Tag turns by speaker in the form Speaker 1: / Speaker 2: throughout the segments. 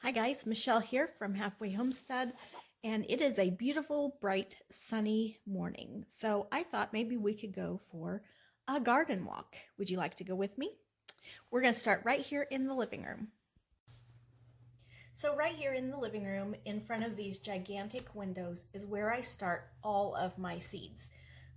Speaker 1: Hi guys, Michelle here from Halfway Homestead, and it is a beautiful, bright, sunny morning. So I thought maybe we could go for a garden walk. Would you like to go with me? We're going to start right here in the living room. So right here in the living room, in front of these gigantic windows, is where I start all of my seeds.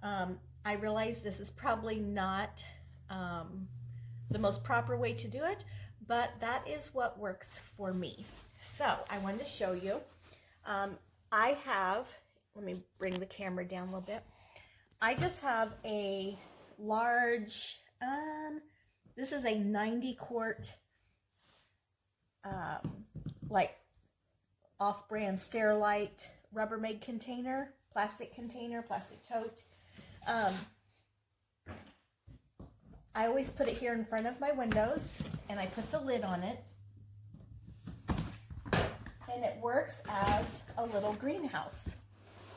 Speaker 1: I realize this is probably not the most proper way to do it, but that is what works for me. So I wanted to show you, I have, let me bring the camera down a little bit. I just have a large, this is a 90 quart, like off-brand Sterilite Rubbermaid container, plastic tote. I always put it here in front of my windows, and I put the lid on it, and it works as a little greenhouse.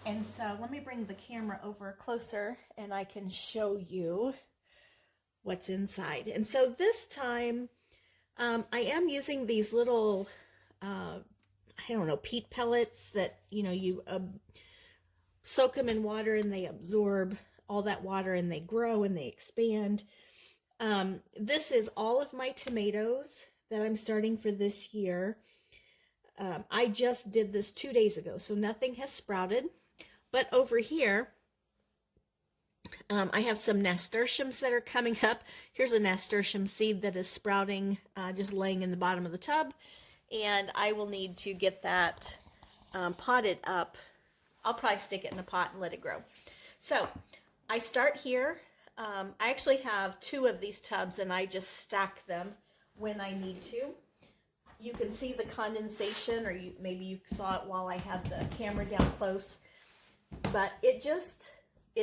Speaker 1: And so let me bring the camera over closer and I can show you what's inside. And so this time I am using these little I don't know, peat pellets that you soak them in water and they absorb all that water and they grow and they expand. This is all of my tomatoes that I'm starting for this year. I just did this 2 days ago, so nothing has sprouted. But over here, I have some nasturtiums that are coming up. Here's a nasturtium seed that is sprouting, just laying in the bottom of the tub. And I will need to get that potted up. I'll probably stick it in a pot and let it grow. So I start here. I actually have 2 of these tubs and I just stack them when I need to. You can see the condensation, or maybe you saw it while I had the camera down close, but it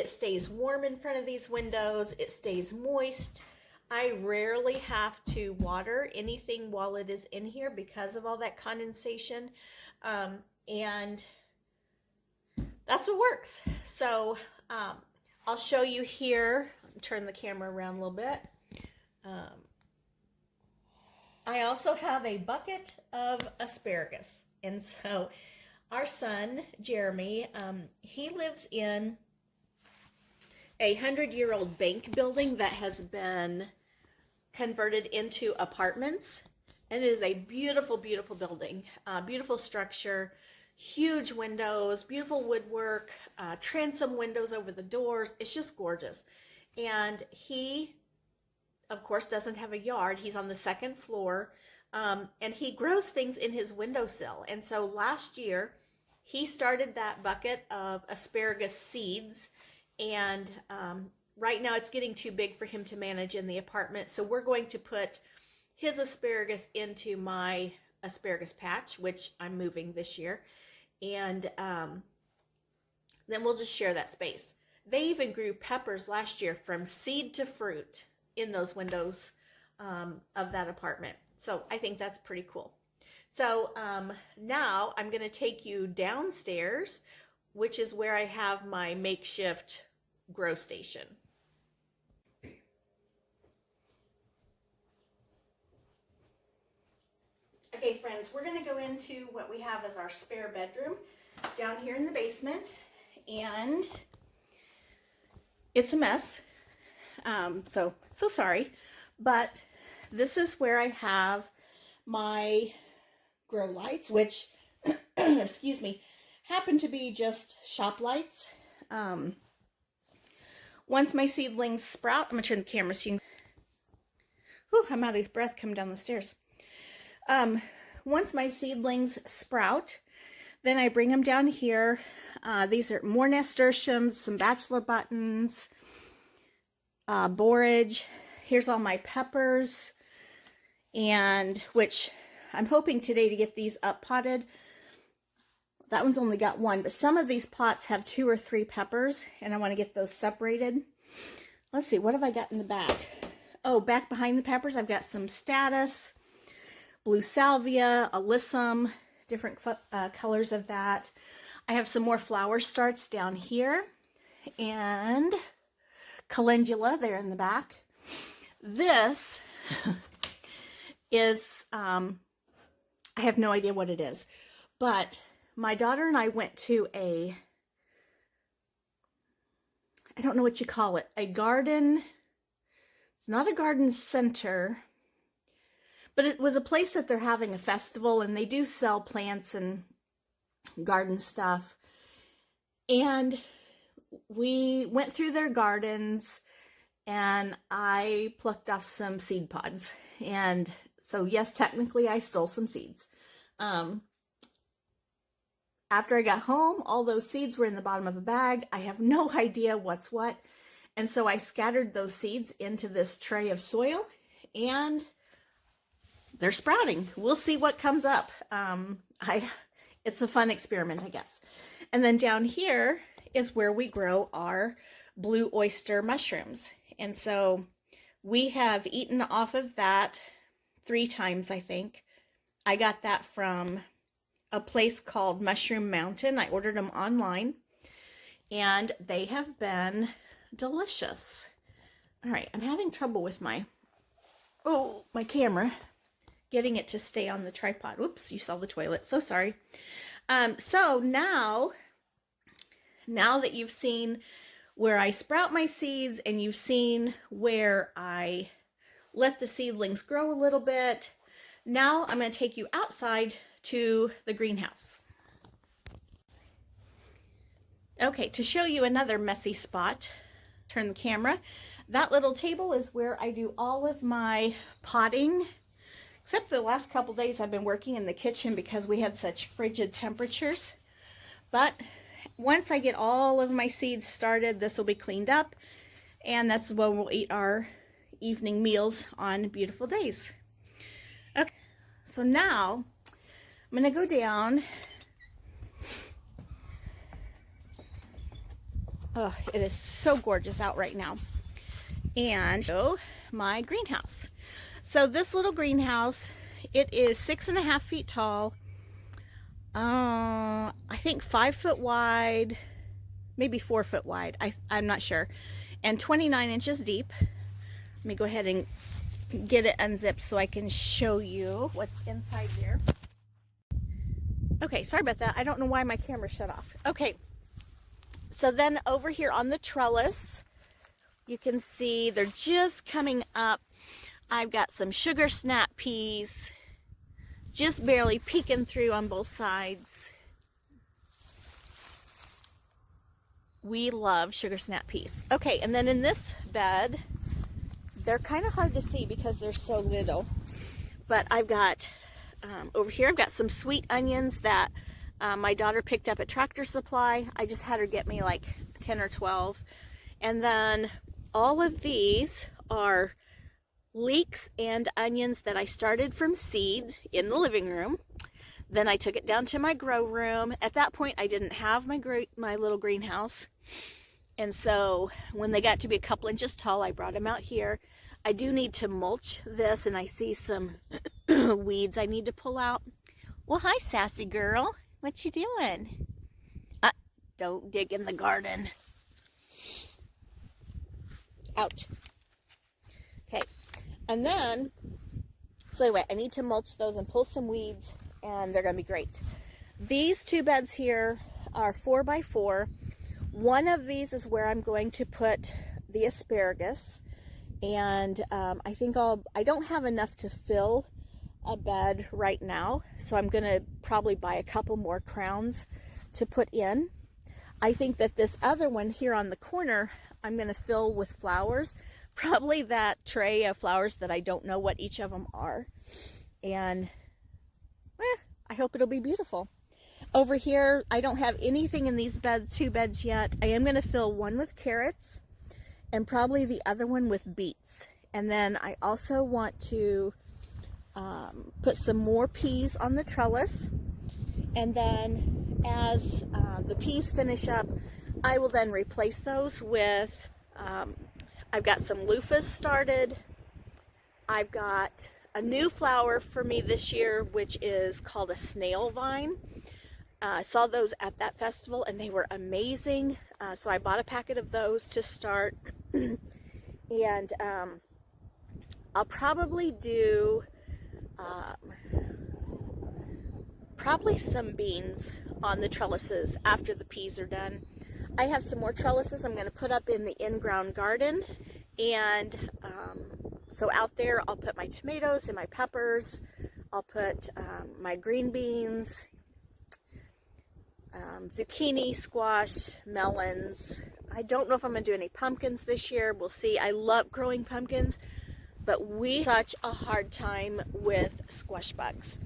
Speaker 1: stays warm in front of these windows. It stays moist. I rarely have to water anything while it is in here because of all that condensation, and that's what works. So I'll show you here. Turn the camera around a little bit. I also have a bucket of asparagus. And so our son, Jeremy, he lives in a 100-year-old bank building that has been converted into apartments. And it is a beautiful, beautiful building, beautiful structure, huge windows, beautiful woodwork, transom windows over the doors. It's just gorgeous. And he, of course, doesn't have a yard. He's on the 2nd floor, and he grows things in his windowsill. And so last year, he started that bucket of asparagus seeds, and right now it's getting too big for him to manage in the apartment. So we're going to put his asparagus into my asparagus patch, which I'm moving this year, and then we'll just share that space. They even grew peppers last year from seed to fruit in those windows of that apartment. So I think that's pretty cool. So now I'm going to take you downstairs, which is where I have my makeshift grow station. Okay, friends, we're going to go into what we have as our spare bedroom down here in the basement, and it's a mess. So sorry, but this is where I have my grow lights, which, excuse me, happen to be just shop lights. Once my seedlings sprout, I'm gonna turn the camera so you can, whew, I'm out of breath coming down the stairs. Once my seedlings sprout, then I bring them down here. These are more nasturtiums, some bachelor buttons, borage. Here's all my peppers, and which I'm hoping today to get these up potted. That one's only got 1, but some of these pots have 2 or 3 peppers, and I want to get those separated. Let's see, what have I got in the back? Oh, back behind the peppers, I've got some status, blue salvia, alyssum, different colors of that. I have some more flower starts down here, and calendula there in the back. This is I have no idea what it is. But my daughter and I went to I don't know what you call it, a garden. It's not a garden center, but it was a place that they're having a festival, and they do sell plants and garden stuff. And we went through their gardens, and I plucked off some seed pods. And so, yes, technically I stole some seeds. After I got home, all those seeds were in the bottom of a bag. I have no idea what's what. And so I scattered those seeds into this tray of soil, and they're sprouting. We'll see what comes up. It's a fun experiment, I guess. And then down here is where we grow our blue oyster mushrooms. And so we have eaten off of that 3 times, I think. I got that from a place called Mushroom Mountain. I ordered them online, and they have been delicious. All right, I'm having trouble with my camera, getting it to stay on the tripod. Oops, you saw the toilet. So sorry. So now that you've seen where I sprout my seeds, and you've seen where I let the seedlings grow a little bit, now I'm going to take you outside to the greenhouse. Okay, to show you another messy spot, turn the camera. That little table is where I do all of my potting, except the last couple days I've been working in the kitchen because we had such frigid temperatures. But once I get all of my seeds started, this will be cleaned up, and that's when we'll eat our evening meals on beautiful days. Okay, so now I'm going to go down. Oh, it is so gorgeous out right now. And show my greenhouse. So this little greenhouse, it is 6.5 feet tall. I think 5 foot wide, maybe 4 foot wide. I'm not sure. And 29 inches deep. Let me go ahead and get it unzipped so I can show you what's inside there. Okay, sorry about that. I don't know why my camera shut off. Okay, so then over here on the trellis, you can see they're just coming up. I've got some sugar snap peas, just barely peeking through on both sides. We love sugar snap peas. Okay, and then in this bed, they're kind of hard to see because they're so little, but I've got over here, I've got some sweet onions that my daughter picked up at Tractor Supply. I just had her get me like 10 or 12. And then all of these are leeks and onions that I started from seed in the living room. Then I took it down to my grow room. At that point, I didn't have my little greenhouse. And so when they got to be a couple inches tall, I brought them out here. I do need to mulch this, and I see some weeds I need to pull out. Well, hi, sassy girl. What you doing? Don't dig in the garden. Out. Okay. And then, so anyway, I need to mulch those and pull some weeds, and they're going to be great. These 2 beds here are 4 by 4. One of these is where I'm going to put the asparagus. And I think I don't have enough to fill a bed right now, so I'm going to probably buy a couple more crowns to put in. I think that this other one here on the corner, I'm going to fill with flowers, probably that tray of flowers that I don't know what each of them are. And I hope it'll be beautiful. Over here, I don't have anything in these 2 beds yet. I am going to fill one with carrots, and probably the other one with beets. And then I also want to put some more peas on the trellis. And then as the peas finish up, I will then replace those with, I've got some loofahs started. I've got a new flower for me this year, which is called a snail vine. I saw those at that festival, and they were amazing. So I bought a packet of those to start. And I'll probably do probably some beans on the trellises after the peas are done. I have some more trellises I'm going to put up in the in-ground garden, and so out there I'll put my tomatoes and my peppers. I'll put my green beans, zucchini, squash, melons. I don't know if I'm going to do any pumpkins this year. We'll see. I love growing pumpkins, but we have such a hard time with squash bugs.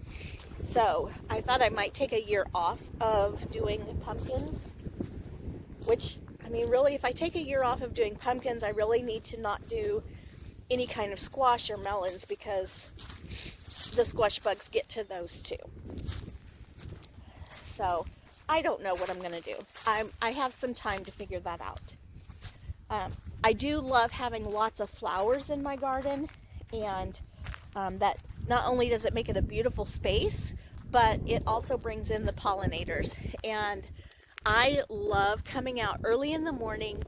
Speaker 1: So I thought I might take a year off of doing pumpkins, which, I mean, really, if I take a year off of doing pumpkins, I really need to not do any kind of squash or melons, because the squash bugs get to those too. So I don't know what I'm going to do. I have some time to figure that out. I do love having lots of flowers in my garden, and that not only does it make it a beautiful space, but it also brings in the pollinators. And I love coming out early in the morning,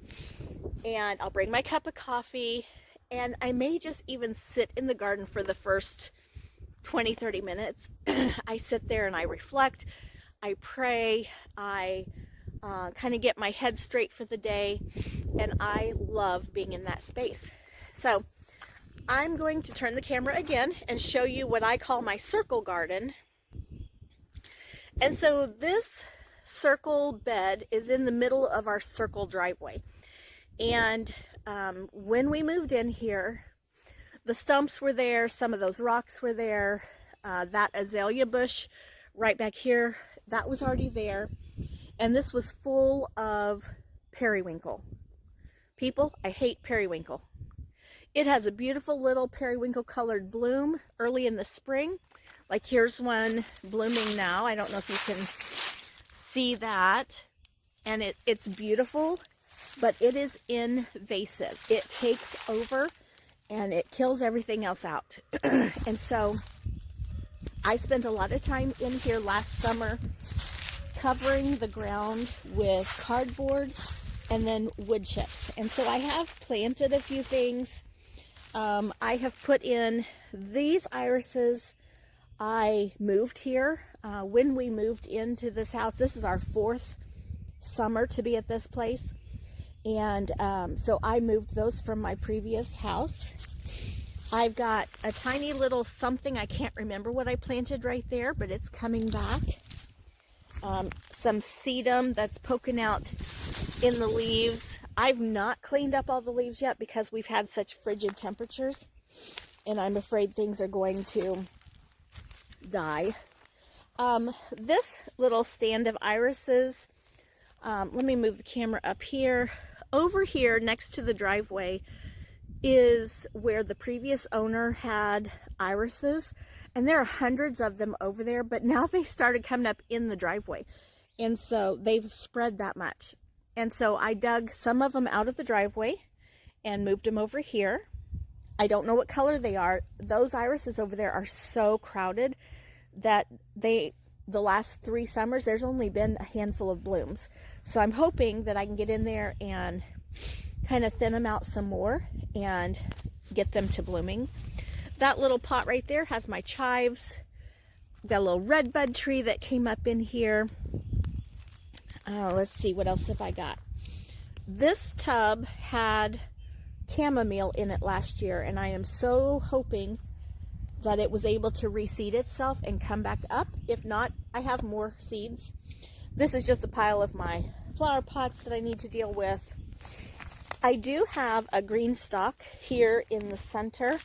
Speaker 1: and I'll bring my cup of coffee, and I may just even sit in the garden for the first 20-30 minutes. I sit there and I reflect, I pray, I kind of get my head straight for the day, and I love being in that space. So I'm going to turn the camera again and show you what I call my circle garden. And so this circle bed is in the middle of our circle driveway. And when we moved in here, the stumps were there, some of those rocks were there, that azalea bush right back here, that was already there. And this was full of periwinkle. People, I hate periwinkle. It has a beautiful little periwinkle colored bloom early in the spring. Like here's one blooming now. I don't know if you can see that. And it's beautiful, but it is invasive. It takes over and it kills everything else out. And so I spent a lot of time in here last summer covering the ground with cardboard and then wood chips. And so I have planted a few things. I have put in these irises. I moved here. When we moved into this house, this is our 4th summer to be at this place. And so I moved those from my previous house. I've got a tiny little something, I can't remember what I planted right there, but it's coming back. Some sedum that's poking out in the leaves. I've not cleaned up all the leaves yet because we've had such frigid temperatures, and I'm afraid things are going to die. This little stand of irises, let me move the camera up here. Over here next to the driveway is where the previous owner had irises, and there are hundreds of them over there, but now they started coming up in the driveway, and so they've spread that much. And so I dug some of them out of the driveway and moved them over here. I don't know what color they are. Those irises over there are so crowded that the last 3 summers, there's only been a handful of blooms. So I'm hoping that I can get in there and kind of thin them out some more and get them to blooming. That little pot right there has my chives. I've got a little redbud tree that came up in here. Let's see, what else have I got? This tub had chamomile in it last year, and I am so hoping that it was able to reseed itself and come back up. If not, I have more seeds. This is just a pile of my flower pots that I need to deal with. I do have a green stalk here in the center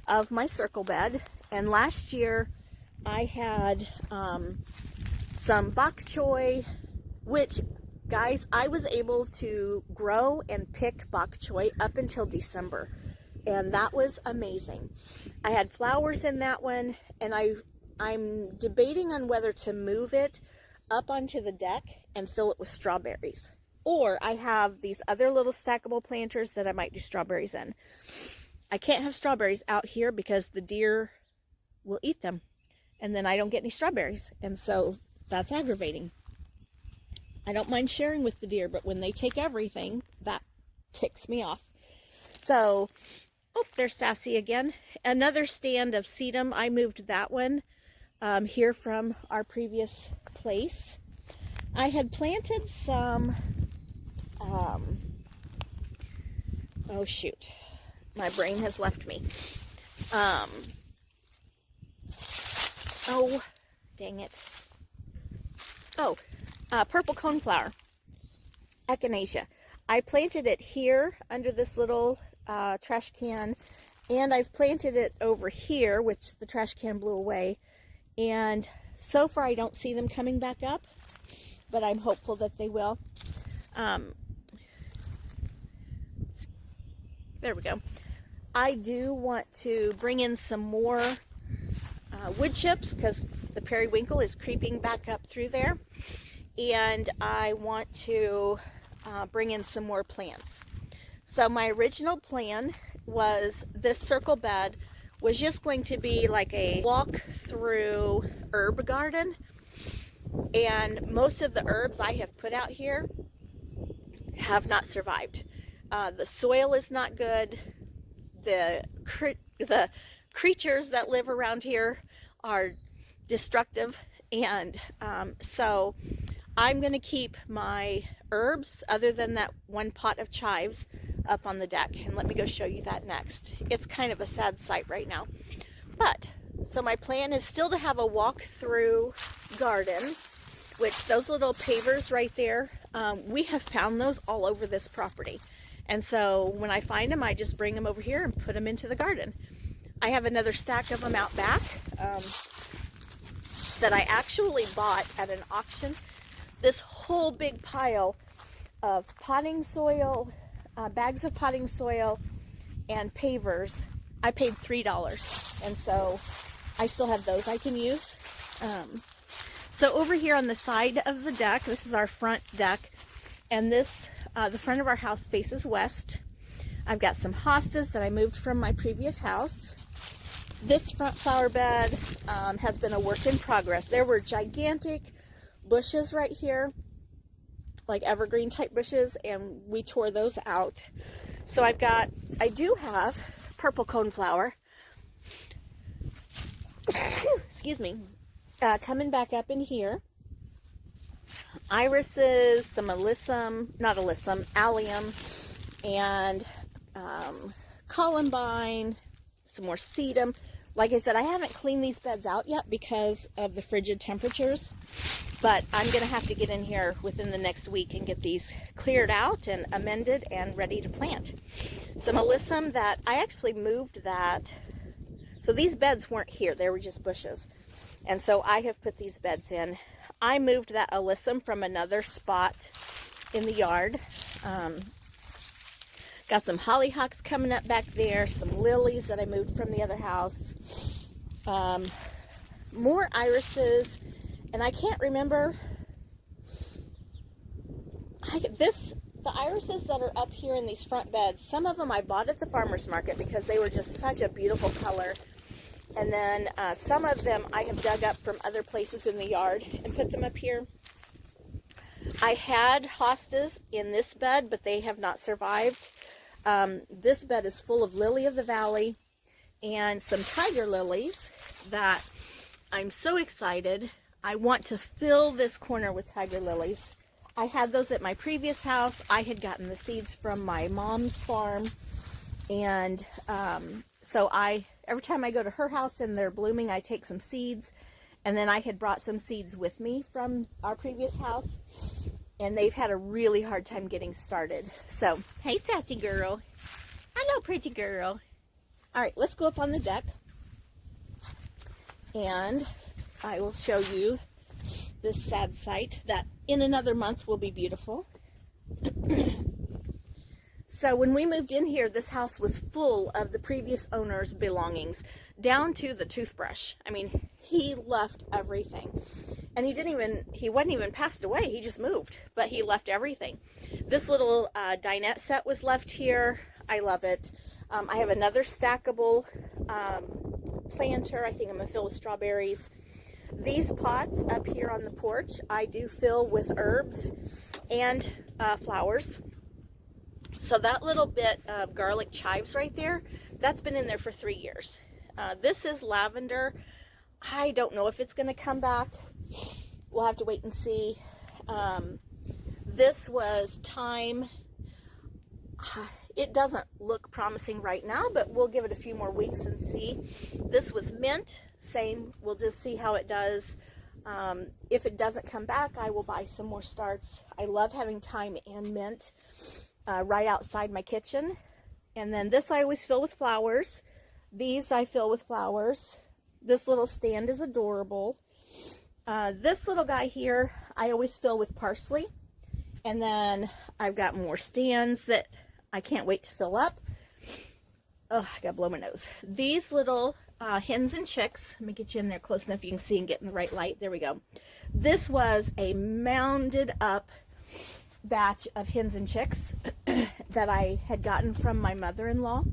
Speaker 1: of my circle bed, and last year I had some bok choy, which, guys, I was able to grow and pick bok choy up until December, and that was amazing. I had flowers in that one, and I'm debating on whether to move it up onto the deck and fill it with strawberries, or I have these other little stackable planters that I might do strawberries in. I can't have strawberries out here because the deer will eat them, and then I don't get any strawberries, and so that's aggravating. I don't mind sharing with the deer, but when they take everything, that ticks me off. So, oh, there's Sassy again. Another stand of sedum. I moved that one here from our previous place. I had planted some, oh shoot, my brain has left me. Oh, dang it. Oh, purple coneflower, echinacea. I planted it here under this little trash can, and I've planted it over here, which the trash can blew away. And so far I don't see them coming back up, but I'm hopeful that they will. There we go. I do want to bring in some more wood chips because the periwinkle is creeping back up through there. And I want to bring in some more plants. So my original plan was this circle bed was just going to be like a walk through herb garden. And most of the herbs I have put out here have not survived. The soil is not good. The creatures that live around here are destructive. And so I'm going to keep my herbs, other than that one pot of chives, up on the deck. And let me go show you that next. It's kind of a sad sight right now. But, so my plan is still to have a walk-through garden, which those little pavers right there, we have found those all over this property. And so when I find them, I just bring them over here and put them into the garden. I have another stack of them out back that I actually bought at an auction. This whole big pile of potting soil, bags of potting soil, and pavers, I paid $3. And so I still have those I can use. So over here on the side of the deck, this is our front deck, and this, the front of our house faces west. I've got some hostas that I moved from my previous house. This front flower bed has been a work in progress. There were gigantic bushes right here, like evergreen type bushes, and we tore those out. So I do have purple coneflower, excuse me, coming back up in here. Irises, some allium, and columbine, some more sedum. Like I said, I haven't cleaned these beds out yet because of the frigid temperatures, but I'm going to have to get in here within the next week and get these cleared out and amended and ready to plant. Some alyssum that I actually moved that. So these beds weren't here, they were just bushes. And so I have put these beds in. I moved that alyssum from another spot in the yard. Got some hollyhocks coming up back there, some lilies that I moved from the other house, more irises, and I can't remember, the irises that are up here in these front beds, some of them I bought at the farmer's market because they were just such a beautiful color, and then some of them I have dug up from other places in the yard and put them up here. I had hostas in this bed, but they have not survived. This bed is full of lily of the valley and some tiger lilies that I'm so excited. I want to fill this corner with tiger lilies. I had those at my previous house. I had gotten the seeds from my mom's farm, and so every time I go to her house and they're blooming, I take some seeds, and then I had brought some seeds with me from our previous house, and they've had a really hard time getting started. So, hey, sassy girl. Hello, pretty girl. All right, let's go up on the deck, and I will show you this sad sight that in another month will be beautiful. So when we moved in here, this house was full of the previous owner's belongings, down to the toothbrush. I mean, he left everything. And he wasn't even passed away, he just moved, but he left everything. This little dinette set was left here. I love it. I have another stackable planter. I think I'm gonna fill with strawberries. These pots up here on the porch, I do fill with herbs and flowers. So that little bit of garlic chives right there, that's been in there for 3 years. This is lavender. I don't know if it's going to come back. We'll have to wait and see. This was thyme. It doesn't look promising right now, but we'll give it a few more weeks and see. This was mint. Same. We'll just see how it does. If it doesn't come back, I will buy some more starts. I love having thyme and mint right outside my kitchen. And then this I always fill with flowers. These I fill with flowers. This little stand is adorable. This little guy here, I always fill with parsley. And then I've got more stands that I can't wait to fill up. Oh, I gotta blow my nose. These little hens and chicks, let me get you in there close enough you can see and get in the right light. There we go. This was a mounded up batch of hens and chicks that I had gotten from my mother-in-law.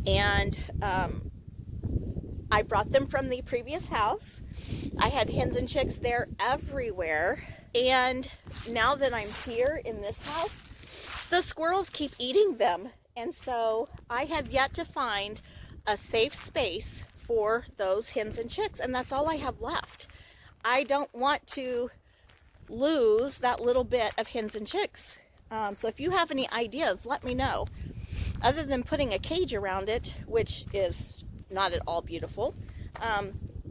Speaker 1: And I brought them from the previous house. I had hens and chicks there everywhere. And now that I'm here in this house, the squirrels keep eating them. And so I have yet to find a safe space for those hens and chicks. And that's all I have left. I don't want to lose that little bit of hens and chicks. So if you have any ideas, let me know. Other than putting a cage around it, which is not at all beautiful,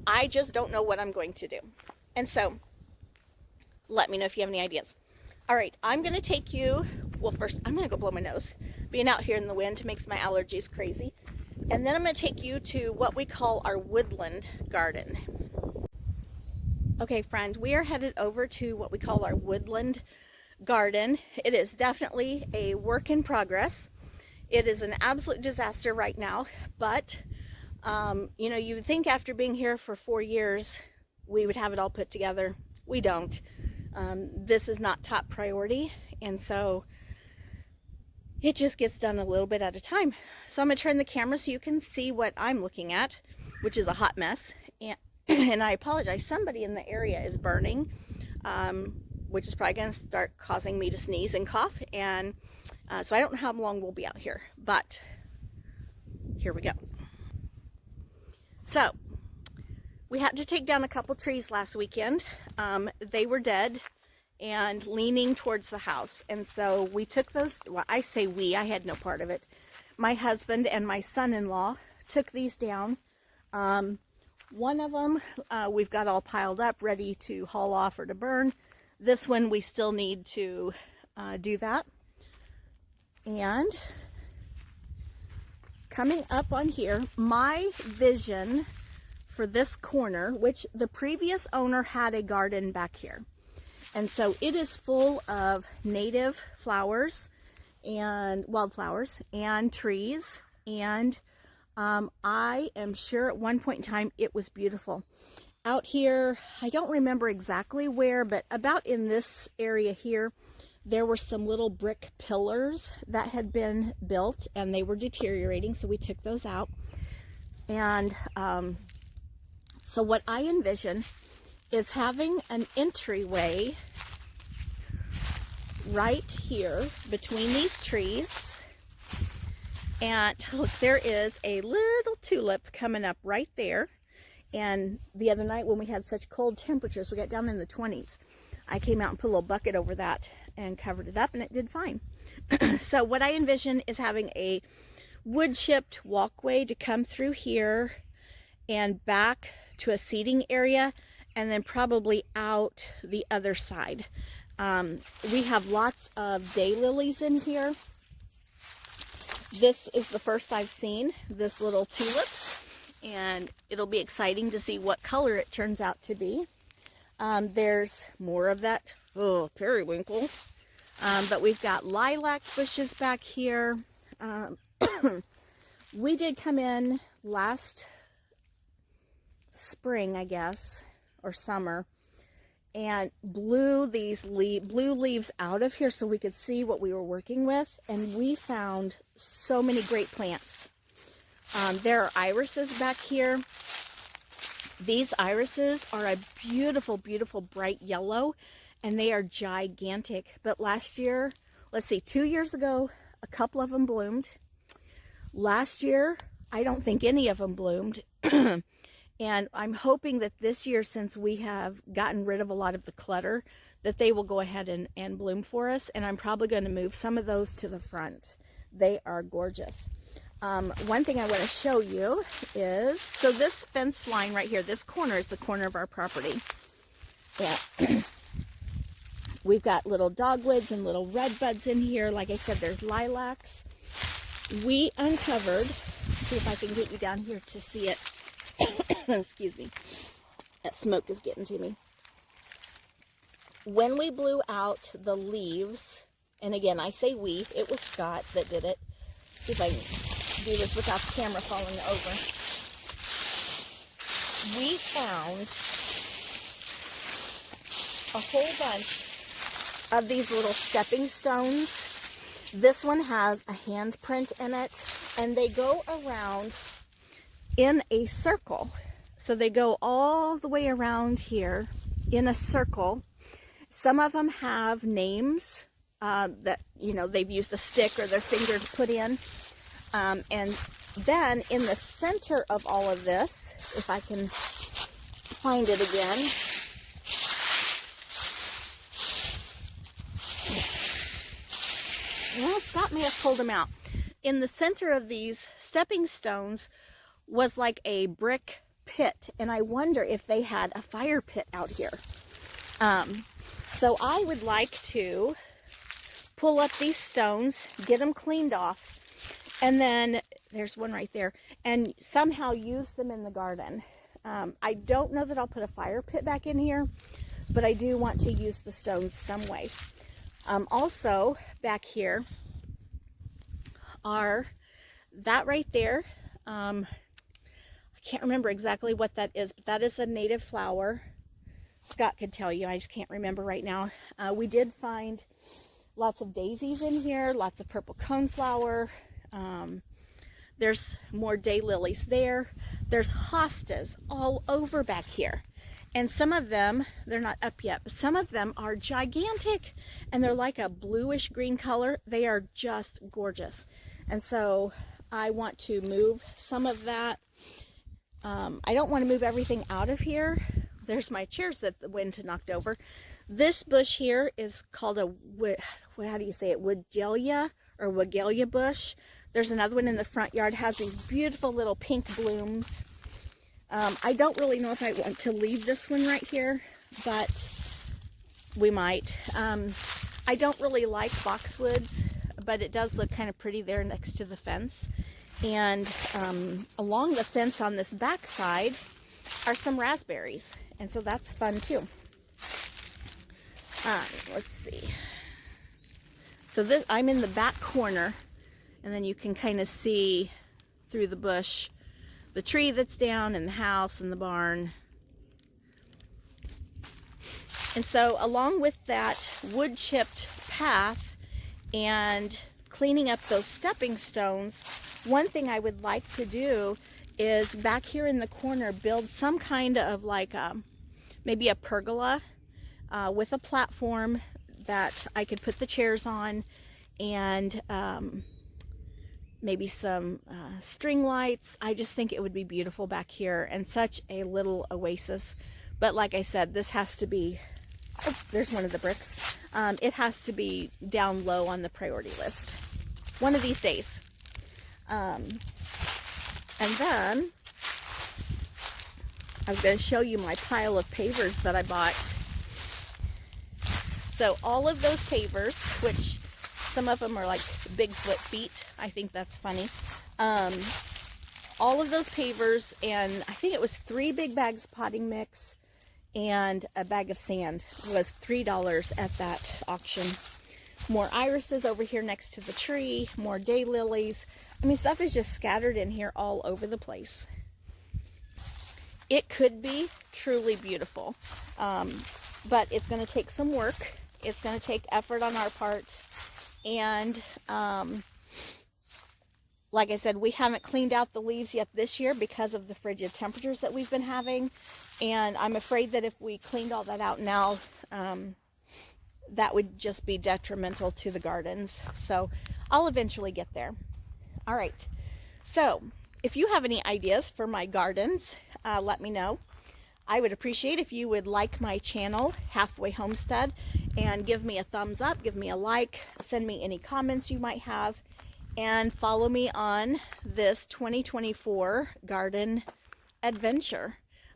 Speaker 1: I just don't know what I'm going to do. And so let me know if you have any ideas. All right, I'm going to take you, well, first I'm going to go blow my nose. Being out here in the wind makes my allergies crazy. And then I'm going to take you to what we call our woodland garden. Okay, friend, we are headed over to what we call our woodland garden. It is definitely a work in progress. It is an absolute disaster right now, but you know, you would think after being here for 4 years, we would have it all put together. We don't. This is not top priority, and so it just gets done a little bit at a time. So I'm going to turn the camera so you can see what I'm looking at, which is a hot mess. And I apologize. Somebody in the area is burning, which is probably going to start causing me to sneeze and cough. And so I don't know how long we'll be out here, but here we go. So we had to take down a couple trees last weekend. They were dead and leaning towards the house. And so we took those, well, I say we, I had no part of it. My husband and my son-in-law took these down. One of them we've got all piled up, ready to haul off or to burn. This one we still need to do that. And coming up on here, my vision for this corner, which the previous owner had a garden back here. And so it is full of native flowers and wildflowers and trees. And I am sure at one point in time it was beautiful. Out here, I don't remember exactly where, but about in this area here, there were some little brick pillars that had been built and they were deteriorating, so we took those out. And so what I envision is having an entryway right here between these trees. And look, there is a little tulip coming up right there. And the other night when we had such cold temperatures, we got down in the 20s, I came out and put a little bucket over that and covered it up, and it did fine. So what I envision is having a wood chipped walkway to come through here and back to a seating area, and then probably out the other side. We have lots of daylilies in here. This is the first I've seen, this little tulip, and it'll be exciting to see what color it turns out to be. There's more of that periwinkle, but we've got lilac bushes back here. We did come in last spring, I guess, or summer, and blew these blue leaves out of here so we could see what we were working with, and we found so many great plants. There are irises back here. These irises are a beautiful, beautiful bright yellow, and they are gigantic. But last year, let's see, 2 years ago, a couple of them bloomed. Last year, I don't think any of them bloomed. And I'm hoping that this year, since we have gotten rid of a lot of the clutter, that they will go ahead and bloom for us. And I'm probably going to move some of those to the front. They are gorgeous. One thing I want to show you is, so this fence line right here, this corner is the corner of our property. Yeah. We've got little dogwoods and little red buds in here. Like I said, there's lilacs. We uncovered, see if I can get you down here to see it. Excuse me. That smoke is getting to me. When we blew out the leaves, and again, I say we, it was Scott that did it. See if I can do this without the camera falling over. We found a whole bunch of these little stepping stones. This one has a handprint in it, and they go around in a circle. So they go all the way around here in a circle. Some of them have names that, you know, they've used a stick or their finger to put in. And then in the center of all of this, if I can find it again, well, Scott may have pulled them out. In the center of these stepping stones was like a brick pit, and I wonder if they had a fire pit out here. So I would like to pull up these stones, get them cleaned off, and then there's one right there, and somehow use them in the garden. I don't know that I'll put a fire pit back in here, but I do want to use the stones some way. Also, back here are that right there. I can't remember exactly what that is, but that is a native flower. Scott could tell you, I just can't remember right now. We did find lots of daisies in here, lots of purple coneflower. There's more daylilies there. There's hostas all over back here. And some of them, they're not up yet, but some of them are gigantic, and they're like a bluish green color. They are just gorgeous. And so I want to move some of that. I don't want to move everything out of here. There's my chairs that the wind knocked over. This bush here is called a, how do you say it, Woodgelia or Woodgelia bush. There's another one in the front yard, has these beautiful little pink blooms. I don't really know if I want to leave this one right here, but we might. I don't really like boxwoods, but it does look kind of pretty there next to the fence. And along the fence on this back side are some raspberries, and so that's fun too. Let's see. So this, I'm in the back corner, and then you can kind of see through the bush the tree that's down, and the house and the barn. And so along with that wood chipped path and cleaning up those stepping stones, one thing I would like to do is back here in the corner build some kind of like maybe a pergola with a platform that I could put the chairs on, and maybe some string lights. I just think it would be beautiful back here, and such a little oasis. But like I said, this has to be, oh, there's one of the bricks. It has to be down low on the priority list one of these days. And then I was going to show you my pile of pavers that I bought. So all of those pavers, which some of them are like Bigfoot feet. I think that's funny. All of those pavers, and I think it was 3 big bags of potting mix and a bag of sand, was $3 at that auction. More irises over here next to the tree, more daylilies. I mean, stuff is just scattered in here all over the place. It could be truly beautiful, but it's going to take some work. It's going to take effort on our part. And like I said, we haven't cleaned out the leaves yet this year because of the frigid temperatures that we've been having. And I'm afraid that if we cleaned all that out now, that would just be detrimental to the gardens. So I'll eventually get there. All right. So if you have any ideas for my gardens, let me know. I would appreciate if you would like my channel, Halfway Homestead, and give me a thumbs up, give me a like, send me any comments you might have, and follow me on this 2024 garden adventure.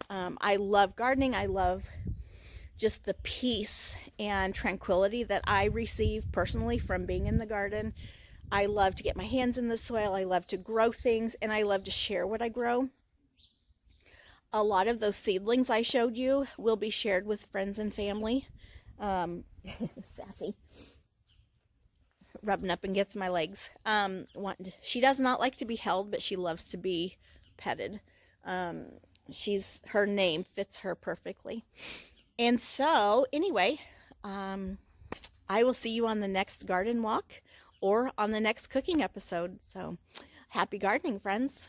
Speaker 1: I love gardening. I love just the peace and tranquility that I receive personally from being in the garden. I love to get my hands in the soil. I love to grow things, and I love to share what I grow. A lot of those seedlings I showed you will be shared with friends and family. Sassy. Rubbing up against my legs. She does not like to be held, but she loves to be petted. Her name fits her perfectly. And so, anyway, I will see you on the next garden walk or on the next cooking episode. So, happy gardening, friends.